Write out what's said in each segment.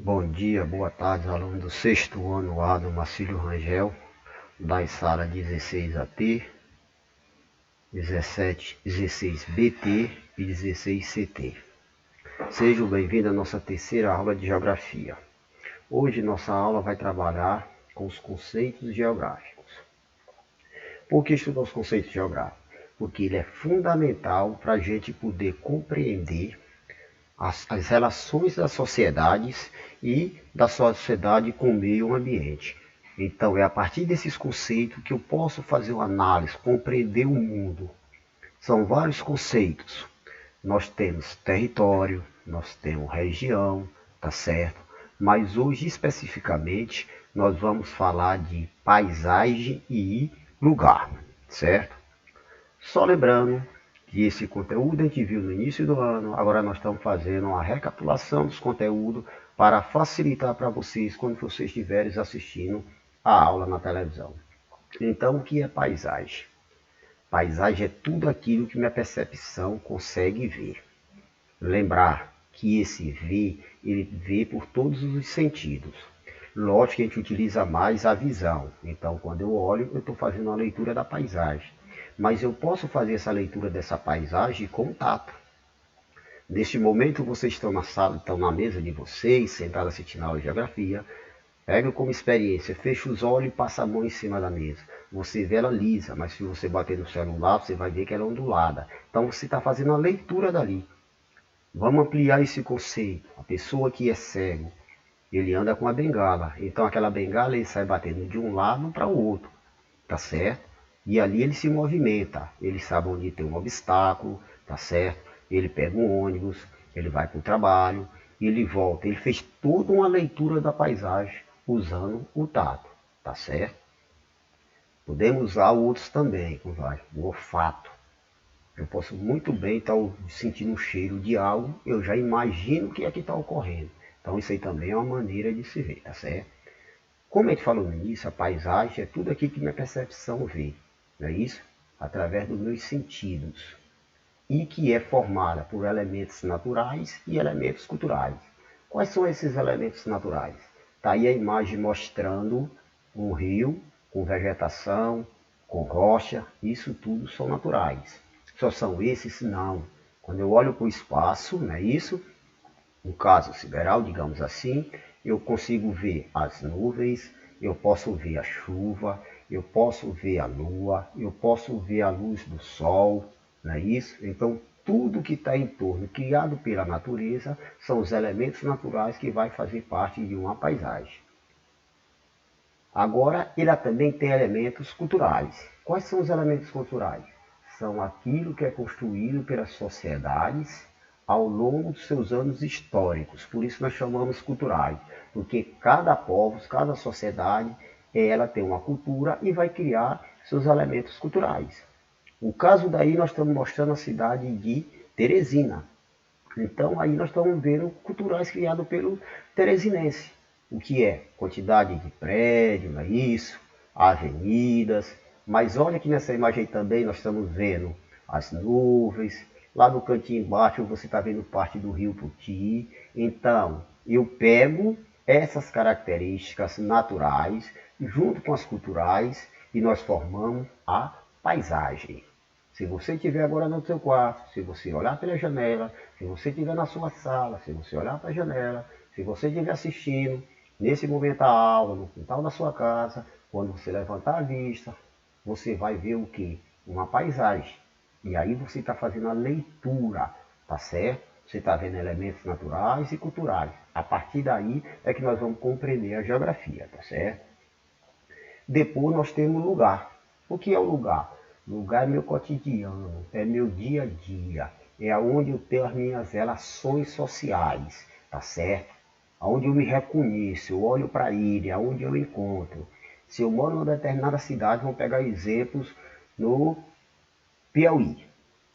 Bom dia, boa tarde, aluno do sexto ano A do Marcílio Rangel, das salas 16AT, 17, 16BT e 16CT. Sejam bem-vindos à nossa terceira aula de Geografia. Hoje nossa aula vai trabalhar com os conceitos geográficos. Por que estudar os conceitos geográficos? Porque ele é fundamental para a gente poder compreender as relações das sociedades e da sociedade com o meio ambiente. Então, é a partir desses conceitos que eu posso fazer uma análise, compreender o mundo. São vários conceitos. Nós temos território, nós temos região, tá certo? Mas hoje, especificamente, nós vamos falar de paisagem e lugar, certo? Só lembrando que esse conteúdo a gente viu no início do ano, agora nós estamos fazendo uma recapitulação dos conteúdos para facilitar para vocês quando vocês estiverem assistindo a aula na televisão. Então, o que é paisagem? Paisagem é tudo aquilo que minha percepção consegue ver. Lembrar que esse ver, ele vê por todos os sentidos. Lógico que a gente utiliza mais a visão. Então, quando eu olho, eu estou fazendo uma leitura da paisagem. Mas eu posso fazer essa leitura dessa paisagem com o tato. Neste momento, vocês estão na sala, estão na mesa de vocês, sentados assistindo a aula de geografia. Pega como experiência, fecha os olhos e passa a mão em cima da mesa. Você vê ela lisa, mas se você bater no celular, você vai ver que ela é ondulada. Então, você está fazendo a leitura dali. Vamos ampliar esse conceito. A pessoa que é cego, ele anda com a bengala. Então, aquela bengala ele sai batendo de um lado para o outro. Tá certo? E ali ele se movimenta, ele sabe onde tem um obstáculo, tá certo? Ele pega um ônibus, ele vai para o trabalho, ele volta. Ele fez toda uma leitura da paisagem usando o tato, tá certo? Podemos usar outros também, como vai, o olfato. Eu posso muito bem estar sentindo o cheiro de algo, eu já imagino o que é que está ocorrendo. Então isso aí também é uma maneira de se ver, tá certo? Como a gente falou no início, a paisagem é tudo aquilo que minha percepção vê, não é isso? Através dos meus sentidos. E que é formada por elementos naturais e elementos culturais. Quais são esses elementos naturais? Está aí a imagem mostrando um rio com vegetação, com rocha, isso tudo são naturais. Só são esses? Não. Quando eu olho para o espaço, não é isso? No caso sideral, digamos assim, eu consigo ver as nuvens, eu posso ver a chuva, eu posso ver a lua, eu posso ver a luz do sol, não é isso? Então, tudo que está em torno, criado pela natureza, são os elementos naturais que vai fazer parte de uma paisagem. Agora, ele também tem elementos culturais. Quais são os elementos culturais? São aquilo que é construído pelas sociedades ao longo dos seus anos históricos. Por isso nós chamamos culturais, porque cada povo, cada sociedade, ela tem uma cultura e vai criar seus elementos culturais. O caso daí nós estamos mostrando a cidade de Teresina. Então aí nós estamos vendo culturais criados pelo teresinense. O que é? Quantidade de prédio, não é isso? Avenidas. Mas olha que nessa imagem também nós estamos vendo as nuvens. Lá no cantinho embaixo você está vendo parte do rio Puti. Então, eu pego essas características naturais junto com as culturais e nós formamos a paisagem. Se você estiver agora no seu quarto, se você olhar pela janela, se você estiver na sua sala, se você olhar para a janela, se você estiver assistindo nesse momento a aula, no quintal da sua casa, quando você levantar a vista, você vai ver o que? Uma paisagem. E aí você está fazendo a leitura, tá certo? Você está vendo elementos naturais e culturais. A partir daí é que nós vamos compreender a geografia, tá certo? Depois nós temos lugar. O que é o lugar? Lugar é meu cotidiano, é meu dia a dia, é onde eu tenho as minhas relações sociais, tá certo? Onde eu me reconheço, eu olho para ele, aonde eu encontro. Se eu moro em uma determinada cidade, vamos pegar exemplos no Piauí,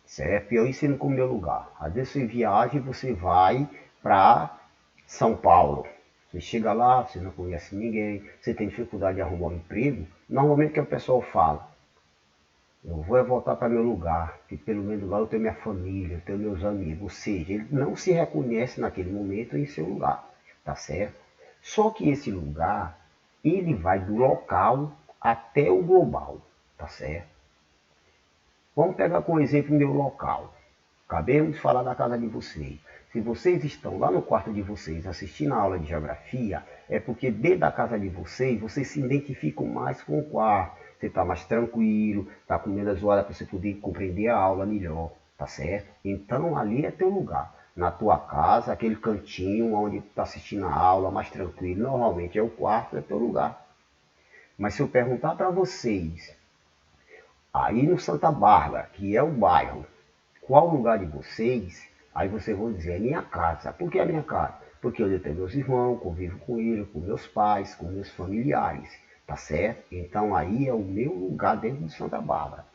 certo? Piauí sendo como meu lugar. Às vezes você viaja e você vai para São Paulo. Você chega lá, você não conhece ninguém, você tem dificuldade de arrumar um emprego. Normalmente o que o pessoal fala? Eu vou voltar para meu lugar, que pelo menos lá eu tenho minha família, eu tenho meus amigos. Ou seja, ele não se reconhece naquele momento em seu lugar. tá certo? Só que esse lugar, ele vai do local até o global, tá certo? Vamos pegar como exemplo meu local. Acabemos de falar da casa de vocês. Se vocês estão lá no quarto de vocês assistindo a aula de geografia, é porque dentro da casa de vocês, vocês se identificam mais com o quarto. Você está mais tranquilo, está com menos horas para você poder compreender a aula melhor, tá certo? Então ali é teu lugar. Na tua casa, aquele cantinho onde está assistindo a aula, mais tranquilo, normalmente é o quarto, é teu lugar. Mas se eu perguntar para vocês, aí no Santa Bárbara, que é o bairro, qual o lugar de vocês? Aí vocês vão dizer, é minha casa. Por que é minha casa? Porque eu tenho meus irmãos, convivo com eles, com meus pais, com meus familiares, tá certo? Então aí é o meu lugar dentro de Santa Bárbara.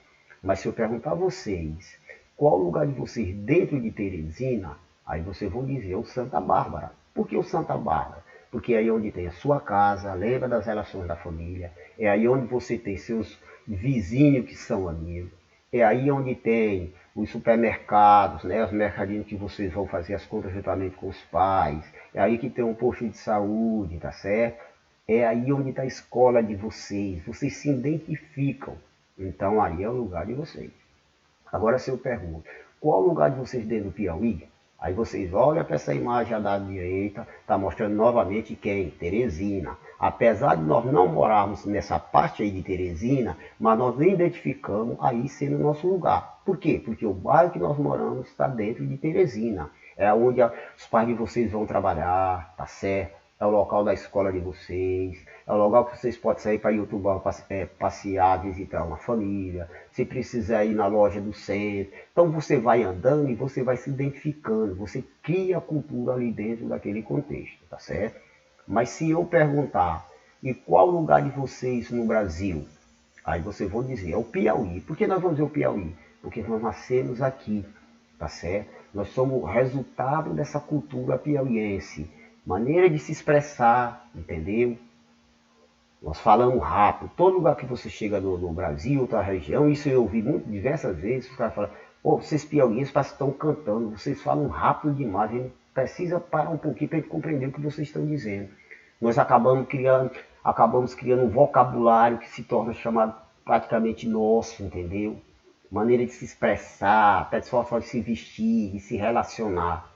Mas se eu perguntar a vocês, qual o lugar de vocês dentro de Teresina? Aí vocês vão dizer, o Santa Bárbara. Por que o Santa Bárbara? Porque é aí onde tem a sua casa, lembra das relações da família, é aí onde você tem seus vizinhos que são amigos, é aí onde tem os supermercados, né, os mercadinhos que vocês vão fazer as compras juntamente com os pais, é aí que tem um posto de saúde, tá certo? É aí onde está a escola de vocês se identificam, então aí é o lugar de vocês. Agora se eu pergunto, qual o lugar de vocês dentro do Piauí? Aí vocês olham para essa imagem da direita, está mostrando novamente quem? Teresina. Apesar de nós não morarmos nessa parte aí de Teresina, mas nós identificamos aí sendo o nosso lugar. Por quê? Porque o bairro que nós moramos está dentro de Teresina. É onde os pais de vocês vão trabalhar, tá certo? É o local da escola de vocês, é o local que vocês podem sair para YouTube, passear, visitar uma família, se precisar ir na loja do centro. Então você vai andando e você vai se identificando, você cria a cultura ali dentro daquele contexto, tá certo? Mas se eu perguntar, e qual lugar de vocês no Brasil? Aí vocês vão dizer, é o Piauí. Por que nós vamos dizer o Piauí? Porque nós nascemos aqui, tá certo? Nós somos o resultado dessa cultura piauiense. Maneira de se expressar, entendeu? Nós falamos rápido. Todo lugar que você chega no Brasil, outra região, isso eu ouvi diversas vezes, os caras falam, pô, vocês piauienses parecem que estão cantando, vocês falam rápido demais, a gente precisa parar um pouquinho para a gente compreender o que vocês estão dizendo. Nós acabamos criando um vocabulário que se torna chamado praticamente nosso, entendeu? Maneira de se expressar, até só de se vestir, de se relacionar.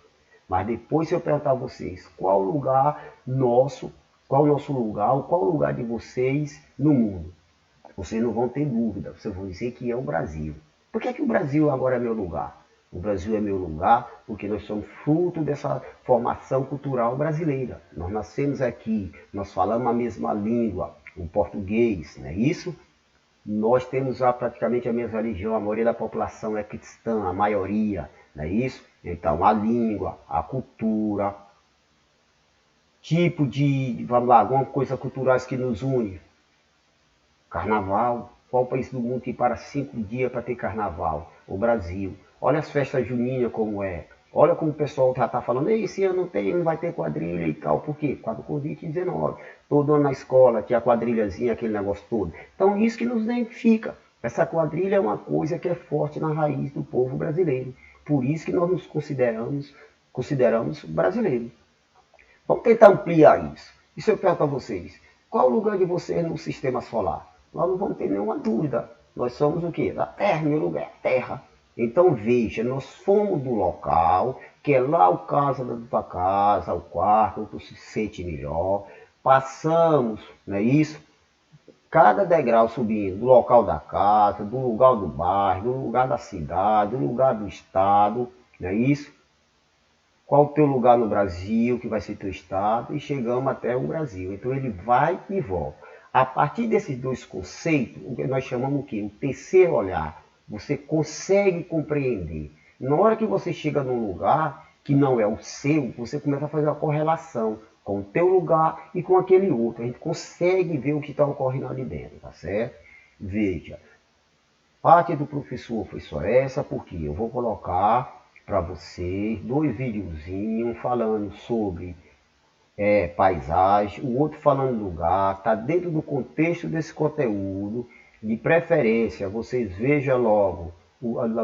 Mas depois se eu perguntar a vocês, qual o lugar nosso, qual o nosso lugar, ou qual o lugar de vocês no mundo? Vocês não vão ter dúvida, vocês vão dizer que é o Brasil. Por que o Brasil agora é meu lugar? O Brasil é meu lugar porque nós somos fruto dessa formação cultural brasileira. Nós nascemos aqui, nós falamos a mesma língua, o português, não é isso? Nós temos já praticamente a mesma religião, a maioria da população é cristã, a maioria, não é isso? Então, a língua, a cultura, tipo de, vamos lá, alguma coisa culturais que nos une. Carnaval. Qual país do mundo que para 5 dias para ter carnaval? O Brasil. Olha as festas juninas como é. Olha como o pessoal já está falando, esse ano não vai ter quadrilha e tal. Por quê? Por causa do Covid-19. Todo ano na escola tinha a quadrilhazinha, aquele negócio todo. Então isso que nos identifica. Essa quadrilha é uma coisa que é forte na raiz do povo brasileiro. Por isso que nós nos consideramos brasileiros. Vamos tentar ampliar isso. E se eu pergunto a vocês, qual o lugar de vocês no sistema solar? Nós não vamos ter nenhuma dúvida. Nós somos o quê? Da Terra, meu lugar é Terra. Então veja, nós fomos do local, que é lá o casa da tua casa, o quarto, onde tu se sente melhor. Passamos, não é isso? Cada degrau subindo, do local da casa, do lugar do bairro, do lugar da cidade, do lugar do estado, não é isso? Qual o teu lugar no Brasil, que vai ser teu estado, e chegamos até o Brasil. Então ele vai e volta. A partir desses dois conceitos, o que nós chamamos o quê? O terceiro olhar. Você consegue compreender. Na hora que você chega num lugar que não é o seu, você começa a fazer uma correlação com o teu lugar e com aquele outro. A gente consegue ver o que está ocorrendo ali dentro, tá certo? Veja, parte do professor foi só essa, porque eu vou colocar para vocês 2 videozinhos falando sobre paisagem, o outro falando lugar, está dentro do contexto desse conteúdo. De preferência, vocês vejam logo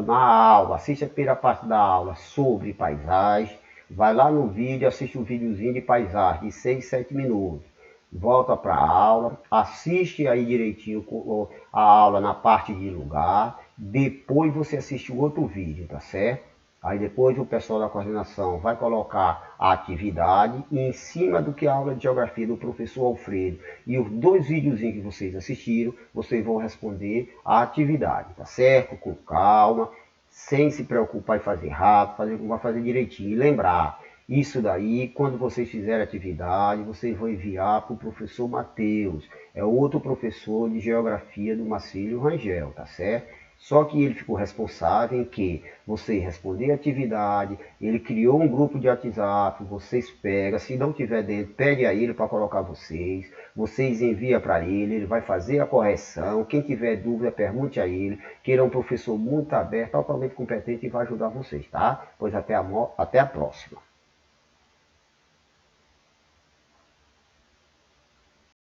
na aula, assista a primeira parte da aula sobre paisagem, vai lá no vídeo, assiste um videozinho de paisagem de 6, 7 minutos. Volta para a aula, assiste aí direitinho a aula na parte de lugar, depois você assiste o outro vídeo, tá certo? Aí depois o pessoal da coordenação vai colocar a atividade e em cima do que a aula de geografia do professor Alfredo e os dois videozinhos que vocês assistiram, vocês vão responder a atividade, tá certo? Com calma, sem se preocupar em fazer rápido, vai fazer direitinho. E lembrar, isso daí, quando vocês fizerem atividade, vocês vão enviar para o professor Matheus, é outro professor de geografia do Marcílio Rangel, tá certo? Só que ele ficou responsável em que você responder a atividade, ele criou um grupo de WhatsApp, vocês pegam, se não tiver dentro, pede a ele para colocar vocês enviam para ele vai fazer a correção, quem tiver dúvida, pergunte a ele, que ele é um professor muito aberto, totalmente competente e vai ajudar vocês, tá? Pois até a próxima.